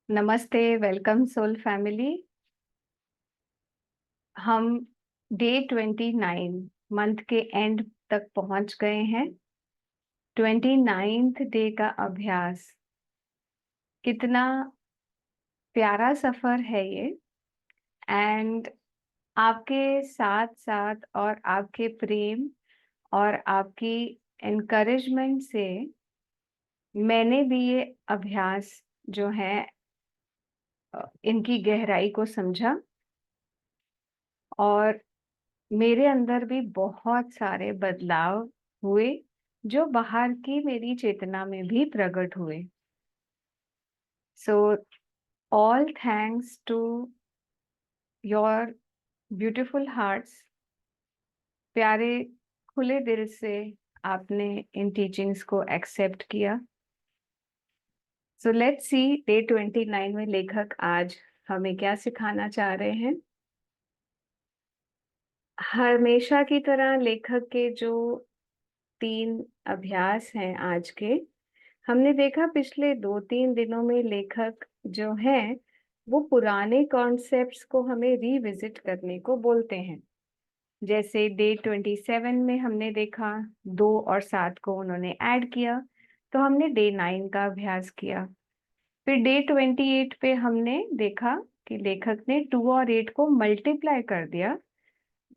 नमस्ते, welcome soul family. हम day 29 month के एंड तक पहुंच गए हैं। 29th डे का अभ्यास कितना प्यारा सफर है ये। एंड आपके साथ साथ और आपके प्रेम और आपकी एनकरेजमेंट से मैंने भी ये अभ्यास जो है इनकी गहराई को समझा और मेरे अंदर भी बहुत सारे बदलाव हुए जो बाहर की मेरी चेतना में भी प्रकट हुए। So all thanks to your beautiful hearts. प्यारे खुले दिल से आपने इन टीचिंग्स को एक्सेप्ट किया। सो लेट्स सी डे 29 में लेखक आज हमें क्या सिखाना चाह रहे हैं। हमेशा की तरह लेखक के जो 3 अभ्यास हैं आज के, हमने देखा पिछले 2-3 दिनों में लेखक जो है वो पुराने कॉन्सेप्ट्स को हमें रिविजिट करने को बोलते हैं। जैसे डे 27 में हमने देखा 2 और 7 को उन्होंने ऐड किया, तो हमने डे 9 का अभ्यास किया। फिर डे 28 पे हमने देखा कि लेखक ने 2 और 8 को मल्टीप्लाई कर दिया,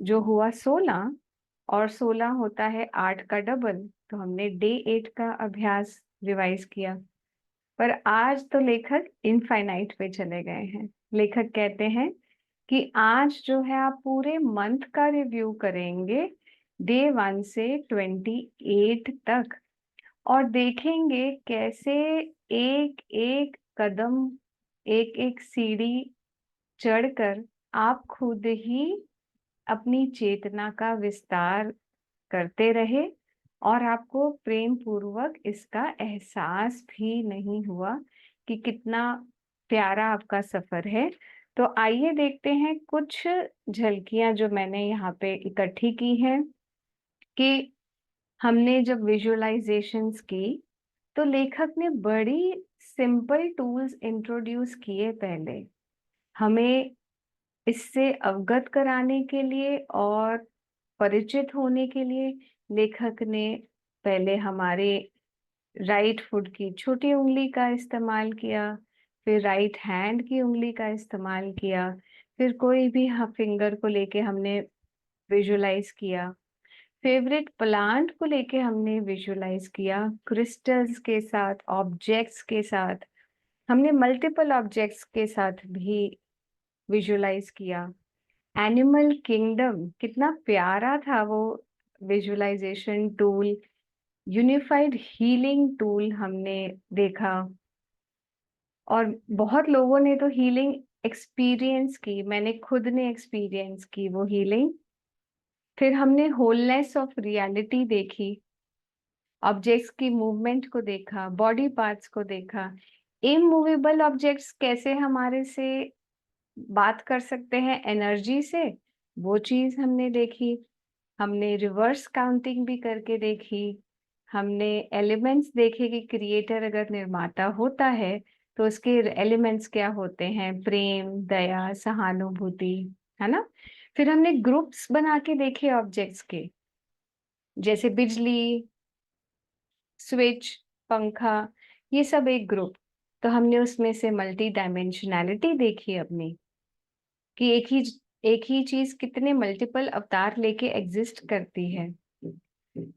जो हुआ 16, और 16 होता है 8 का डबल। तो हमने डे 8 का अभ्यास रिवाइज किया। पर आज तो लेखक इनफाइनाइट पे चले गए हैं। लेखक कहते हैं कि आज जो है आप पूरे मंथ का रिव्यू करेंगे, डे 1 से 28 तक, और देखेंगे कैसे एक एक कदम, एक एक सीढ़ी चढ़कर आप खुद ही अपनी चेतना का विस्तार करते रहे और आपको प्रेम पूर्वक इसका एहसास भी नहीं हुआ कि कितना प्यारा आपका सफर है। तो आइए देखते हैं कुछ झलकियां जो मैंने यहाँ पे इकट्ठी की हैं कि हमने जब विजुअलाइजेशंस की तो लेखक ने बड़ी सिंपल टूल्स इंट्रोड्यूस किए पहले हमें इससे अवगत कराने के लिए और परिचित होने के लिए। लेखक ने पहले हमारे राइट फुट की छोटी उंगली का इस्तेमाल किया, फिर राइट हैंड की उंगली का इस्तेमाल किया, फिर कोई भी फिंगर को लेके हमने विजुलाइज किया, फेवरेट प्लांट को लेके हमने विजुलाइज किया, क्रिस्टल्स के साथ, ऑब्जेक्ट्स के साथ, हमने मल्टीपल ऑब्जेक्ट्स के साथ भी विजुलाइज किया। एनिमल किंगडम, कितना प्यारा था वो visualisation tool. Unified healing tool हमने देखा, और बहुत लोगों ने तो हीलिंग एक्सपीरियंस की, मैंने खुद ने एक्सपीरियंस की वो हीलिंग। फिर हमने होलनेस ऑफ रियलिटी देखी, ऑब्जेक्ट्स की मूवमेंट को देखा, बॉडी पार्ट्स को देखा, इमूवेबल ऑब्जेक्ट्स कैसे हमारे से बात कर सकते हैं एनर्जी से, वो चीज हमने देखी। हमने रिवर्स काउंटिंग भी करके देखी। हमने एलिमेंट्स देखे कि क्रिएटर अगर निर्माता होता है तो उसके एलिमेंट्स क्या होते हैं, प्रेम, दया, सहानुभूति, है ना। फिर हमने ग्रुप्स बना के देखे ऑब्जेक्ट्स के, जैसे बिजली, स्विच, पंखा, ये सब एक ग्रुप। तो हमने उसमें से मल्टी डायमेंशनैलिटी देखी अपनी, कि एक ही चीज कितने मल्टीपल अवतार लेके एग्जिस्ट करती है।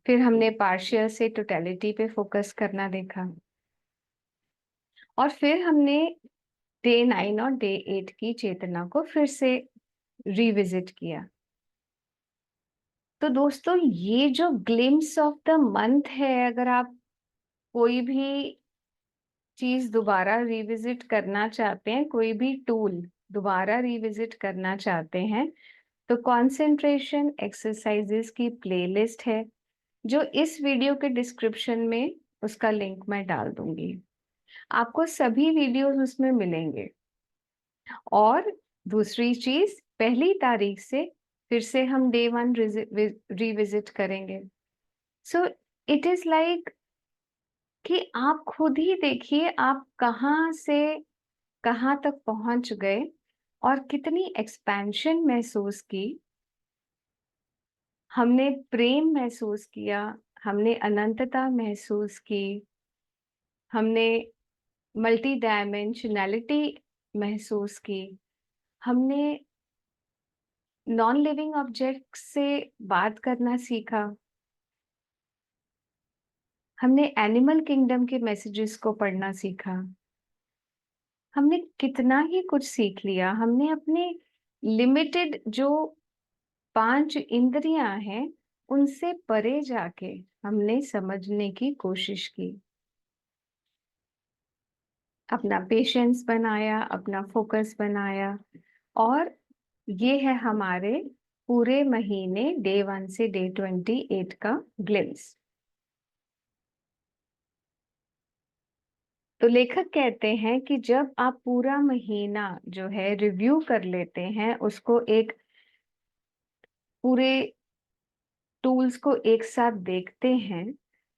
फिर हमने पार्शियल से टोटलिटी पे फोकस करना देखा, और फिर हमने डे 9 और डे 8 की चेतना को फिर से रिविजिट किया। तो दोस्तों, ये जो ग्लिम्स ऑफ द मंथ है, अगर आप कोई भी चीज दोबारा रिविजिट करना चाहते हैं, कोई भी टूल दोबारा रिविजिट करना चाहते हैं, तो कंसंट्रेशन एक्सरसाइजेस की प्लेलिस्ट है जो इस वीडियो के डिस्क्रिप्शन में, उसका लिंक मैं डाल दूंगी। आपको सभी वीडियोस उसमें मिलेंगे। और दूसरी चीज, 1 तारीख से फिर से हम डे 1 रिविजिट करेंगे। सो इट इज लाइक कि आप खुद ही देखिए आप कहाँ से कहाँ तक पहुंच गए और कितनी एक्सपेंशन महसूस की। हमने प्रेम महसूस किया, हमने अनंतता महसूस की, हमने मल्टी डायमेंशनैलिटी महसूस की, हमने नॉन लिविंग ऑब्जेक्ट से बात करना सीखा, हमने एनिमल किंगडम के मैसेजेस को पढ़ना सीखा। हमने कितना ही कुछ सीख लिया। हमने अपने लिमिटेड जो 5 इंद्रियां हैं उनसे परे जाके हमने समझने की कोशिश की, अपना पेशेंस बनाया, अपना फोकस बनाया। और ये है हमारे पूरे महीने डे 1 से डे 28 का ग्लिम्स। तो लेखक कहते हैं कि जब आप पूरा महीना जो है रिव्यू कर लेते हैं, उसको एक पूरे टूल्स को एक साथ देखते हैं,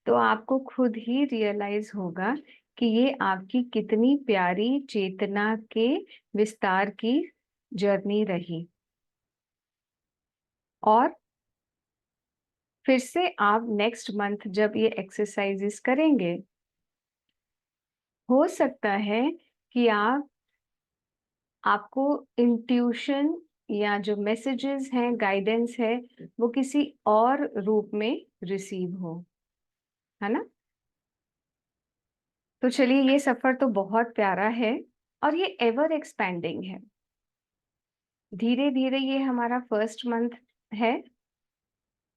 तो आपको खुद ही रियलाइज होगा कि ये आपकी कितनी प्यारी चेतना के विस्तार की जर्नी रही। और फिर से आप नेक्स्ट मंथ जब ये एक्सरसाइजेस करेंगे, हो सकता है कि आपको इंट्यूशन या जो मैसेजेस हैं, गाइडेंस है, वो किसी और रूप में रिसीव हो, है ना। तो चलिए, ये सफर तो बहुत प्यारा है और ये एवर एक्सपेंडिंग है। धीरे धीरे ये हमारा फर्स्ट मंथ है।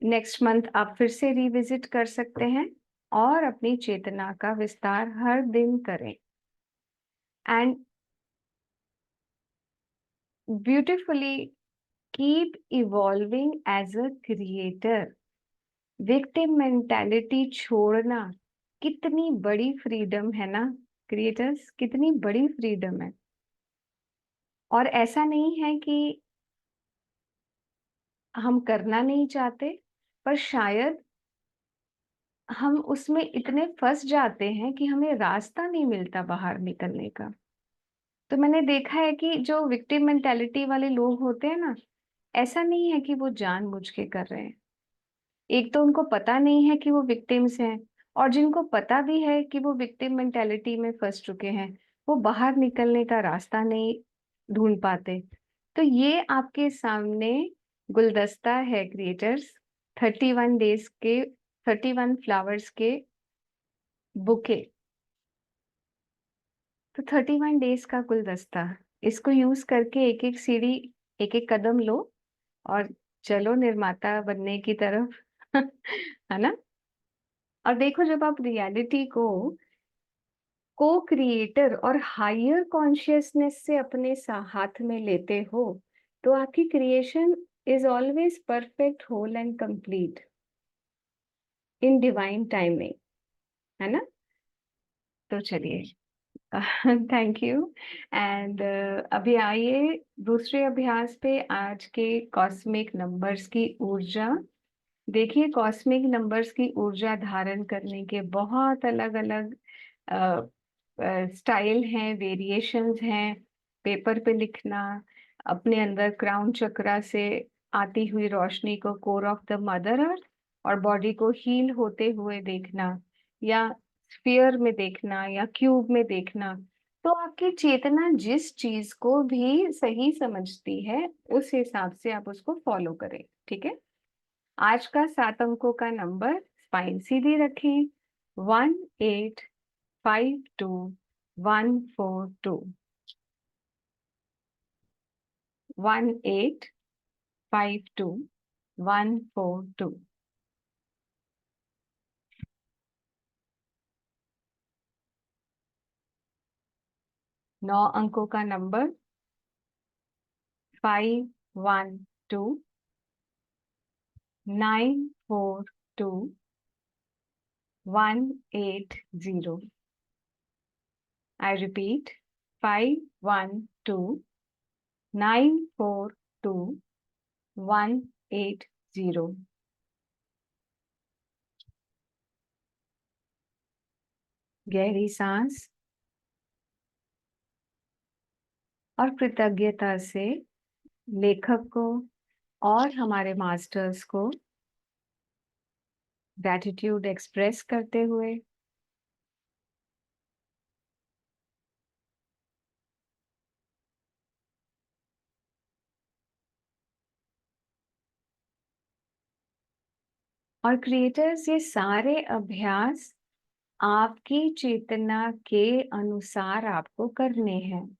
नेक्स्ट मंथ आप फिर से रिविजिट कर सकते हैं और अपनी चेतना का विस्तार हर दिन करें। And beautifully keep evolving as a creator. Victim mentality छोड़ना कितनी बड़ी फ्रीडम है ना क्रिएटर्स, कितनी बड़ी फ्रीडम है। और ऐसा नहीं है कि हम करना नहीं चाहते, पर शायद हम उसमें इतने फंस जाते हैं कि हमें रास्ता नहीं मिलता बाहर निकलने का। तो मैंने देखा है कि जो विक्टिम मेंटालिटी वाले लोग होते हैं ना, ऐसा नहीं है कि वो जानबूझ के कर रहे हैं। एक तो उनको पता नहीं है कि वो विक्टिम्स हैं, और जिनको पता भी है कि वो विक्टिम मेंटालिटी में फंस चुके हैं, वो बाहर निकलने का रास्ता नहीं ढूंढ पाते। तो ये आपके सामने गुलदस्ता है क्रिएटर्स, 31 डेज के, 31 फ्लावर्स के बुके। तो 31 डेज का गुलदस्ता, इसको यूज करके एक एक सीढ़ी, एक एक कदम लो और चलो निर्माता बनने की तरफ। है ना। और देखो, जब आप रियलिटी को को क्रिएटर और हायर कॉन्शियसनेस से अपने हाथ में लेते हो, तो आपकी creation is always perfect, whole and complete in divine timing, है ना। तो चलिए, थैंक यू। एंड अभी आइए दूसरे अभ्यास पे, आज के कॉस्मिक नंबर्स की ऊर्जा। देखिए, कॉस्मिक नंबर्स की ऊर्जा धारण करने के बहुत अलग अलग स्टाइल हैं, वेरिएशंस हैं। पेपर पे लिखना, अपने अंदर क्राउन चक्रा से आती हुई रोशनी को core of the mother earth और बॉडी को हील होते हुए देखना, या स्फीयर में देखना, या क्यूब में देखना। तो आपकी चेतना जिस चीज को भी सही समझती है, उस हिसाब से आप उसको फॉलो करें। ठीक है। आज का 7 अंकों का नंबर, स्पाइन सीधी रखें, 1852 142, 1852 142। 9 अंकों का नंबर, 512 942 180। I repeat, 512 942 180। गहरी सांस। और कृतज्ञता से लेखक को और हमारे मास्टर्स को ग्रैटिट्यूड एक्सप्रेस करते हुए और क्रिएटर्स, ये सारे अभ्यास आपकी चेतना के अनुसार आपको करने हैं।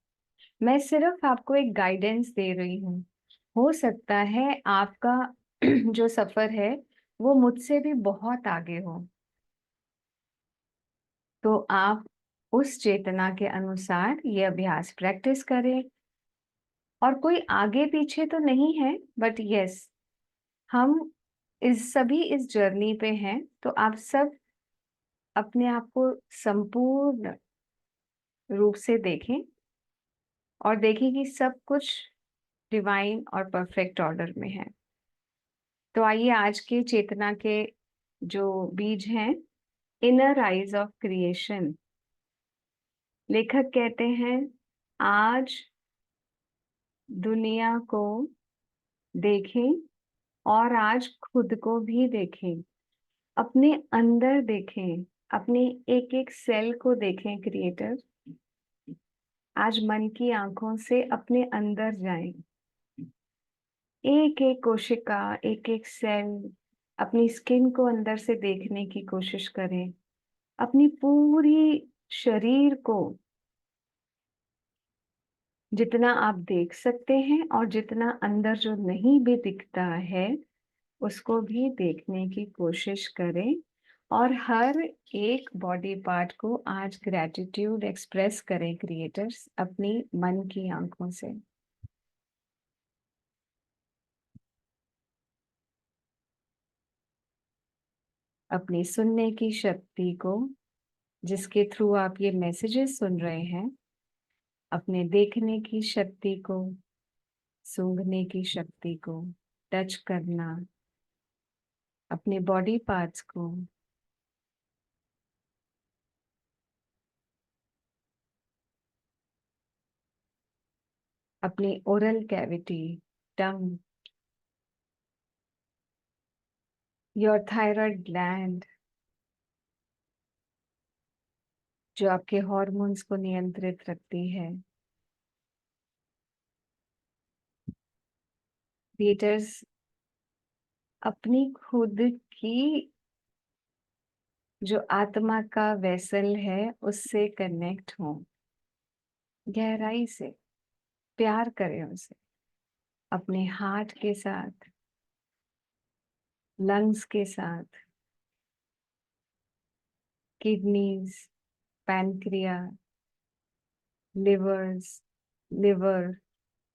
मैं सिर्फ आपको एक गाइडेंस दे रही हूँ। हो सकता है आपका जो सफर है वो मुझसे भी बहुत आगे हो, तो आप उस चेतना के अनुसार ये अभ्यास प्रैक्टिस करें। और कोई आगे पीछे तो नहीं है, बट यस, हम इस जर्नी पे हैं। तो आप सब अपने आप को संपूर्ण रूप से देखें और देखें कि सब कुछ डिवाइन और परफेक्ट ऑर्डर में है। तो आइए आज के चेतना के जो बीज हैं, इनर आइज ऑफ क्रिएशन। लेखक कहते हैं, आज दुनिया को देखें और आज खुद को भी देखें, अपने अंदर देखें, अपने एक एक सेल को देखें। क्रिएटर, आज मन की आंखों से अपने अंदर जाएं, एक एक कोशिका, एक एक सेल, अपनी स्किन को अंदर से देखने की कोशिश करें, अपनी पूरी शरीर को जितना आप देख सकते हैं, और जितना अंदर जो नहीं भी दिखता है उसको भी देखने की कोशिश करें। और हर एक बॉडी पार्ट को आज ग्रैटिट्यूड एक्सप्रेस करें क्रिएटर्स, अपनी मन की आंखों से। अपनी सुनने की शक्ति को, जिसके थ्रू आप ये मैसेजेस सुन रहे हैं, अपने देखने की शक्ति को, सूंघने की शक्ति को, टच करना, अपने बॉडी पार्ट्स को, अपनी oral cavity, tongue, your thyroid gland जो आपके हॉर्मोन्स को नियंत्रित रखती है। क्रिएटर्स, अपनी खुद की जो आत्मा का वेसल है उससे कनेक्ट हो, गहराई से प्यार करें उसे, अपने हार्ट के साथ, लंग्स के साथ, kidneys, pancreas, liver,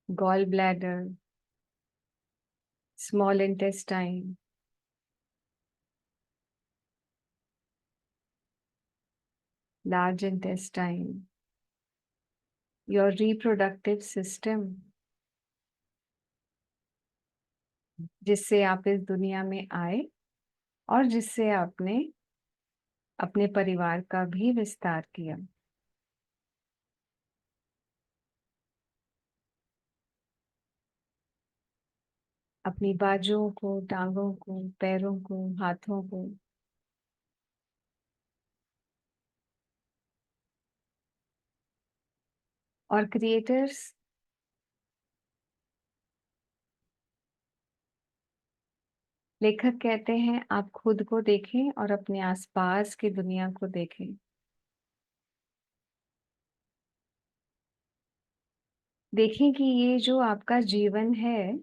gall bladder, small intestine, large intestine, your reproductive system, जिससे आप इस दुनिया में आए और जिससे आपने अपने परिवार का भी विस्तार किया। अपनी बाजुओं को, टांगों को, पैरों को, हाथों को, और क्रिएटर्स, लेखक कहते हैं आप खुद को देखें और अपने आसपास की दुनिया को देखें। देखें कि ये जो आपका जीवन है,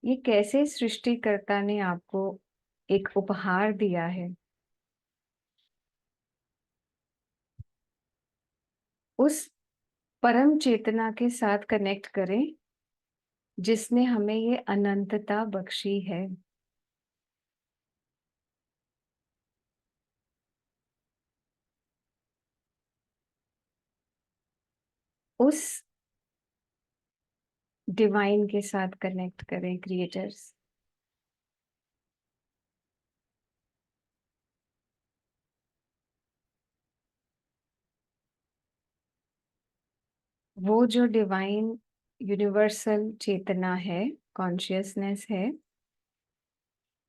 ये कैसे सृष्टिकर्ता ने आपको एक उपहार दिया है। उस परम चेतना के साथ कनेक्ट करें जिसने हमें ये अनंतता बख्शी है। उस डिवाइन के साथ कनेक्ट करें क्रिएटर्स। वो जो डिवाइन यूनिवर्सल चेतना है, कॉन्शियसनेस है,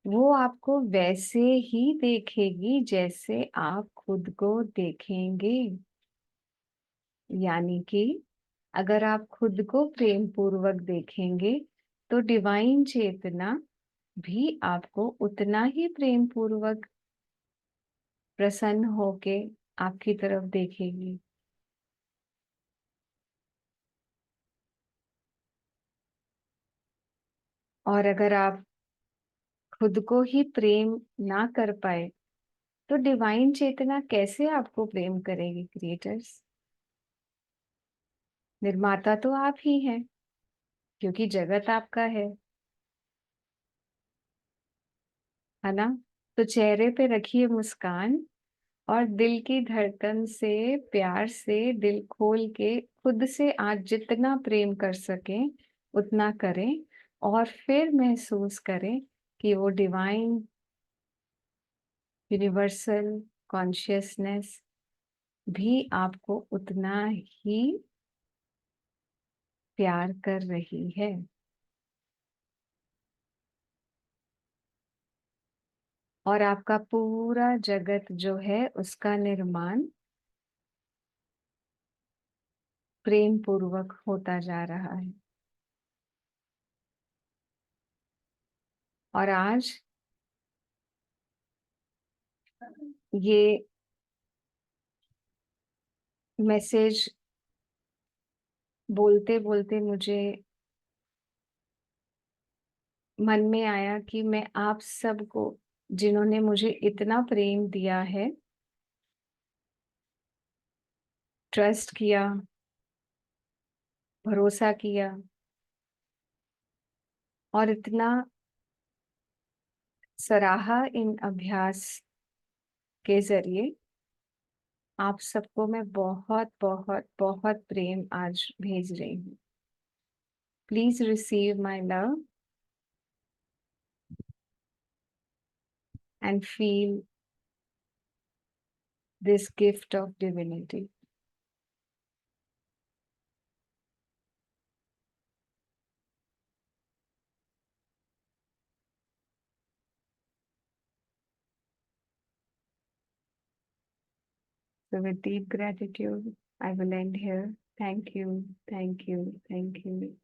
वो आपको वैसे ही देखेगी जैसे आप खुद को देखेंगे। यानी कि अगर आप खुद को प्रेम पूर्वक देखेंगे तो डिवाइन चेतना भी आपको उतना ही प्रेम पूर्वक प्रसन्न होके आपकी तरफ देखेगी। और अगर आप खुद को ही प्रेम ना कर पाए तो डिवाइन चेतना कैसे आपको प्रेम करेगी? क्रिएटर्स, निर्माता तो आप ही हैं, क्योंकि जगत आपका है ना? तो चेहरे पे रखिए मुस्कान और दिल की धड़कन से, प्यार से, दिल खोल के खुद से आज जितना प्रेम कर सकें उतना करें। और फिर महसूस करें कि वो डिवाइन यूनिवर्सल कॉन्शियसनेस भी आपको उतना ही प्यार कर रही है। और आपका पूरा जगत जो है उसका निर्माण प्रेम पूर्वक होता जा रहा है। और आज ये मैसेज बोलते बोलते मुझे मन में आया कि मैं आप सबको, जिन्होंने मुझे इतना प्रेम दिया है, ट्रस्ट किया, भरोसा किया और इतना सराहा इन अभ्यास के जरिए, आप सबको मैं बहुत बहुत बहुत प्रेम आज भेज रही हूँ। Please receive my love and feel this gift of divinity. So with deep gratitude, I will end here. Thank you, thank you, thank you.